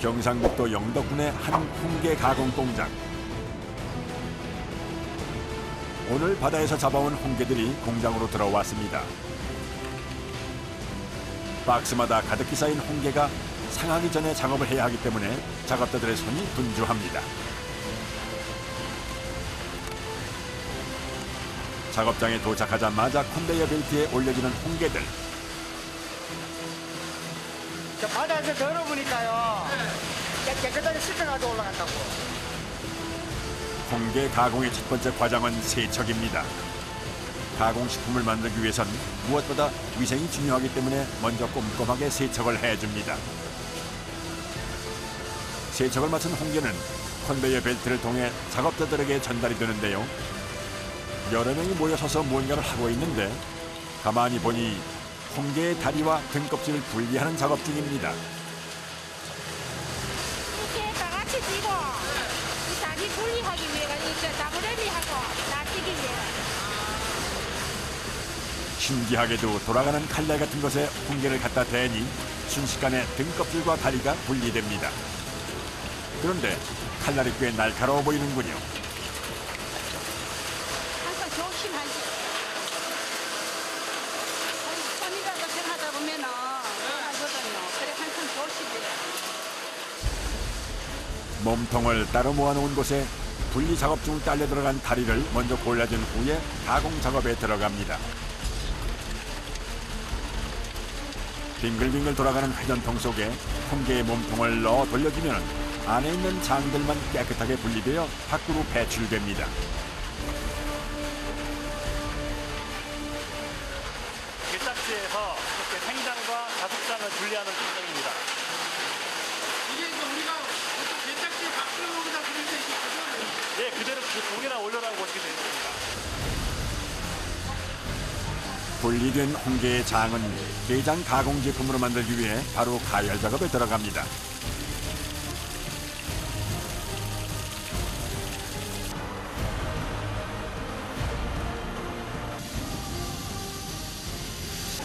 경상북도 영덕군의 한 홍게 가공 공장. 오늘 바다에서 잡아온 홍게들이 공장으로 들어왔습니다. 박스마다 가득히 쌓인 홍게가 상하기 전에 작업을 해야 하기 때문에 작업자들의 손이 분주합니다. 작업장에 도착하자마자 컨베이어 벨트에 올려지는 홍게들. 저 바다에서 걸어보니까요. 깨끗하게 씻어가지고 올라간다고. 홍게 가공의 첫 번째 과정은 세척입니다. 가공식품을 만들기 위해선 무엇보다 위생이 중요하기 때문에 먼저 꼼꼼하게 세척을 해줍니다. 세척을 마친 홍게는 컨베이어 벨트를 통해 작업자들에게 전달이 되는데요. 여러 명이 모여서서 무언가를 하고 있는데 가만히 보니 홍게의 다리와 등껍질을 분리하는 작업 중입니다. 이렇게 다 같이 찌고 이 다리 분리하기 위해가 이렇게 나무래비하고 다 찌기 위해. 신기하게도 돌아가는 칼날 같은 것에 홍게를 갖다 대니 순식간에 등껍질과 다리가 분리됩니다. 그런데 칼날이 꽤 날카로워 보이는군요. 항상 조심하지. 손이라도 생하다 보면은 하거든요. 그래 항상 조심해요. 몸통을 따로 모아놓은 곳에 분리 작업 중 딸려 들어간 다리를 먼저 골라준 후에 가공 작업에 들어갑니다. 빙글빙글 돌아가는 회전통 속에 홍게의 몸통을 넣어 돌려주면 안에 있는 장들만 깨끗하게 분리되어 밖으로 배출됩니다. 게딱지에서 이렇게 생장과 자숙장을 분리하는 과정입니다. 이게 이제 우리가 어떤 게딱지 밖으로다 그럴 때 이게 그거를 예, 그대로 그 동이나 올려라고 보시게 되어 있습니다. 분리된 홍게의 장은 게장 가공 제품으로 만들기 위해 바로 가열 작업에 들어갑니다.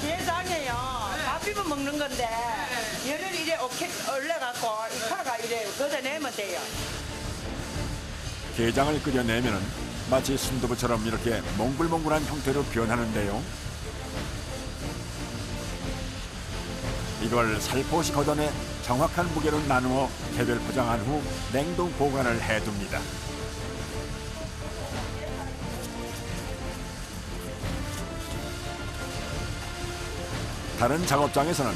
게장이에요. 밥 비벼 먹는 건데 얘를 이래 오케 올려갖고 이 파가 이래 걷어내면 돼요. 게장을 끓여내면 마치 순두부처럼 이렇게 몽글몽글한 형태로 변하는데요. 이걸 살포시 걷어내 정확한 무게로 나누어 개별 포장한 후 냉동 보관을 해둡니다. 다른 작업장에서는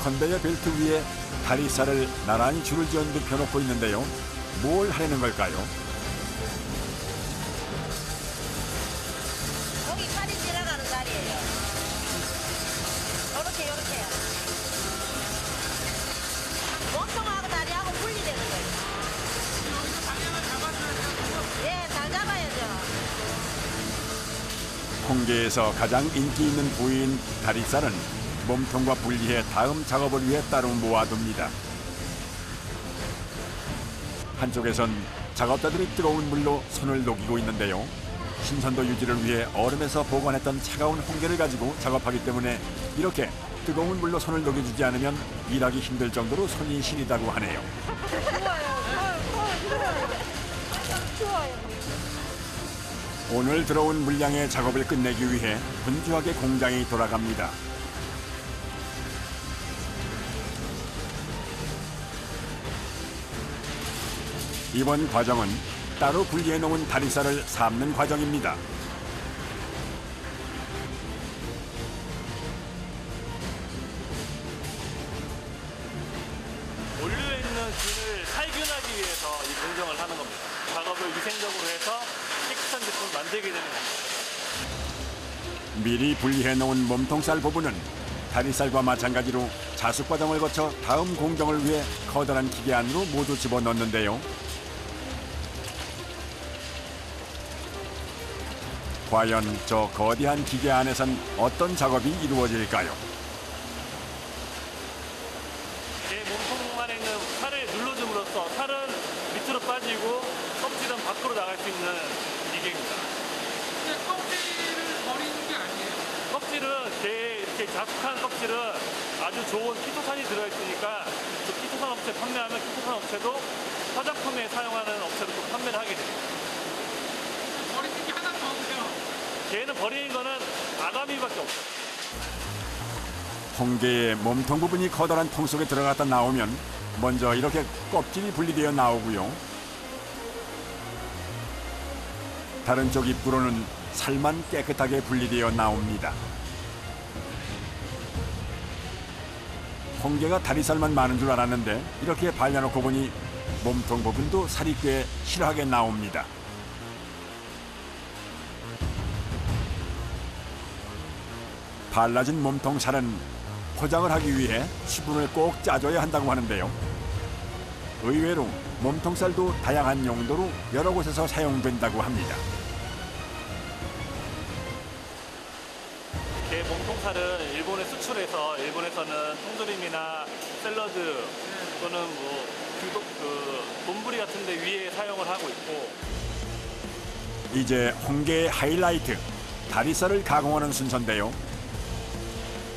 컨베이어 벨트 위에 다리살을 나란히 줄을 지은 듯 펴놓고 있는데요. 뭘 하려는 걸까요? 여기 살이 지나가는 살이에요. 요렇게. 몸통하고 다리하고 분리되는 거예요. 여기서 방향을 잡아줘야 되고 예, 잘 잡아야죠. 홍게에서 가장 인기 있는 부위인 다리살은 몸통과 분리해 다음 작업을 위해 따로 모아둡니다. 한쪽에선 작업자들이 뜨거운 물로 손을 녹이고 있는데요. 신선도 유지를 위해 얼음에서 보관했던 차가운 홍게를 가지고 작업하기 때문에 이렇게 뜨거운 물로 손을 녹여주지 않으면 일하기 힘들 정도로 손이 시리다고 하네요. 추워요. 오늘 들어온 물량의 작업을 끝내기 위해 분주하게 공장이 돌아갑니다. 이번 과정은 따로 분리해 놓은 다리살을 삶는 과정입니다. 올려있는 균을 살균하기 위해서 이 공정을 하는 겁니다. 작업을 위생적으로 해서 깨끗한 제품을 만들게 되는 겁니다. 미리 분리해 놓은 몸통살 부분은 다리살과 마찬가지로 자숙 과정을 거쳐 다음 공정을 위해 커다란 기계 안으로 모두 집어넣는데요. 과연 저 거대한 기계 안에선 어떤 작업이 이루어질까요? 제 몸통 안에 있는 살을 눌러줌으로써 살은 밑으로 빠지고 껍질은 밖으로 나갈 수 있는 기계입니다. 근데 껍질을 버리는 게 아니에요. 껍질은 제 이렇게 자숙한 껍질은 아주 좋은 키토산이 들어있으니까 그 키토산 업체 판매하면 기프트한 업체도 화장품에 사용하는 업체도 또 판매를 하게 됩니다. 버리는 게 하나도 없어요. 걔는 버리는 거는 아가미밖에 없어요. 홍게의 몸통 부분이 커다란 통 속에 들어갔다 나오면 먼저 이렇게 껍질이 분리되어 나오고요. 다른 쪽 입구로는 살만 깨끗하게 분리되어 나옵니다. 홍게가 다리살만 많은 줄 알았는데 이렇게 발라놓고 보니 몸통 부분도 살이 꽤 실하게 나옵니다. 발라진 몸통 살은 포장을 하기 위해 수분을 꼭 짜줘야 한다고 하는데요. 의외로 몸통살도 다양한 용도로 여러 곳에서 사용된다고 합니다. 개 몸통살은 일본에 수출해서 일본에서는 통조림이나 샐러드 또는 돈부리 같은 데 위에 사용을 하고 있고 이제 홍게의 하이라이트, 다리살을 가공하는 순서인데요.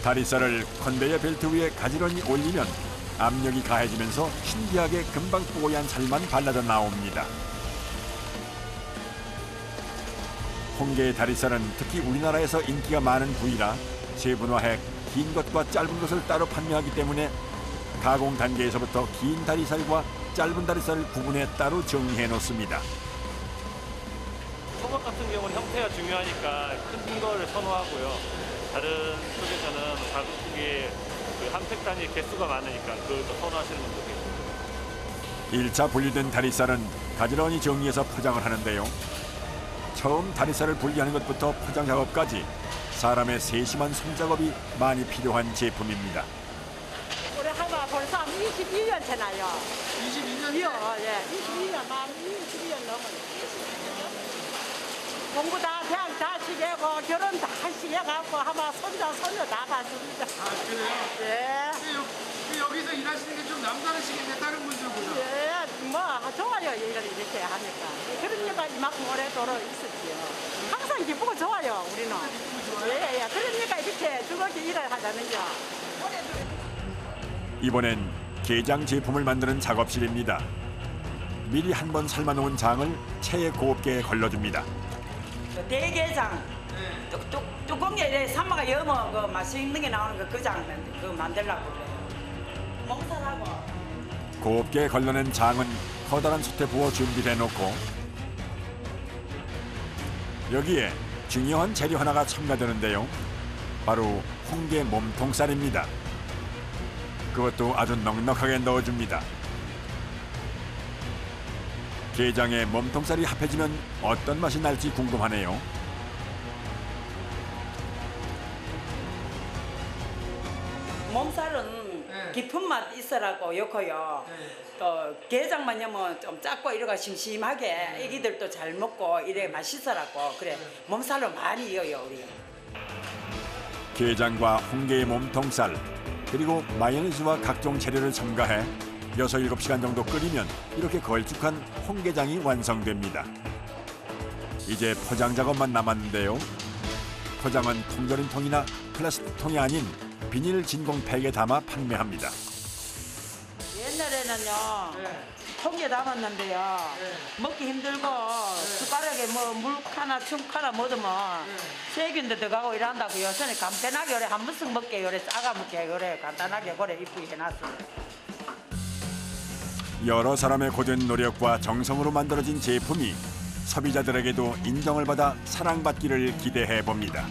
다리살을 컨베이어 벨트 위에 가지런히 올리면 압력이 가해지면서 신기하게 금방 뽀얀 살만 발라져 나옵니다. 홍게의 다리살은 특히 우리나라에서 인기가 많은 부위라 세분화해 긴 것과 짧은 것을 따로 판매하기 때문에 가공 단계에서부터 긴 다리살과 짧은 다리살을 구분해 따로 정리해 놓습니다. 초밥 같은 경우는 형태가 중요하니까 큰 거를 선호하고요. 다른 쪽에서는 작은 게 한 팩 단위 개수가 많으니까 그걸 또 선호하시는 분도 계세요. 1차 분리된 다리살은 가지런히 정리해서 포장을 하는데요. 처음 다리살을 분리하는 것부터 포장 작업까지 사람의 세심한 손작업이 많이 필요한 제품입니다. 우리 하마 벌써 21년 지나요. 22년 예, 22년 만 22년 넘어요. 공부 다 대학 다 시계고 결혼 다 시계갖고 하마 손자 손녀 다 봤습니다. 아, 그래요? 예. 근데 여기서 일하시는 게 좀 남다르시겠네, 다른 분들보다. 예, 뭐 좋아요 이렇게 하니까. 그러니까 이만큼 오래도록 있었지요. 항상 기쁘고 좋아요 우리는. 예, 그러니까 이렇게 즐겁게 일을 하자는겨. 이번엔 게장 제품을 만드는 작업실입니다. 미리 한 번 삶아놓은 장을 체에 곱게 걸러줍니다. 대게장 뚜껑에 이래 삶아가 여머 그 맛있는 게 나오는 거 그장 그 만들려고 그래요. 몽살하고. 곱게 걸러낸 장은 커다란 솥에 부어 준비해 놓고 여기에 중요한 재료 하나가 첨가되는데요. 바로 홍게 몸통살입니다. 그것도 아주 넉넉하게 넣어줍니다. 게장에 몸통살이 합해지면 어떤 맛이 날지 궁금하네요. 몸살은 깊은 맛 있으라고 좋고요. 또 게장만 넣으면 좀 작고 이래가 심심하게 애기들도 잘 먹고 이래 맛있으라고 그래 몸살로 많이 이어요 우리. 게장과 홍게의 몸통살 그리고 마요네즈와 각종 재료를 첨가해 6-7시간 정도 끓이면 이렇게 걸쭉한 홍게장이 완성됩니다. 이제 포장 작업만 남았는데요. 포장은 통조림통이나 플라스틱 통이 아닌 비닐 진공팩에 담아 판매합니다. 옛날에는요 통에 담았는데요 먹기 힘들고 숟가락에 뭐 물카나 춤카나 뭐든면 세균도 들어가고 이런다고 요새는 간편하게 요래 한 번씩 먹게 요래 싸가 먹게 요래 간단하게 그래 이쁘게 해놨어요. 여러 사람의 고된 노력과 정성으로 만들어진 제품이 소비자들에게도 인정을 받아 사랑받기를 기대해 봅니다.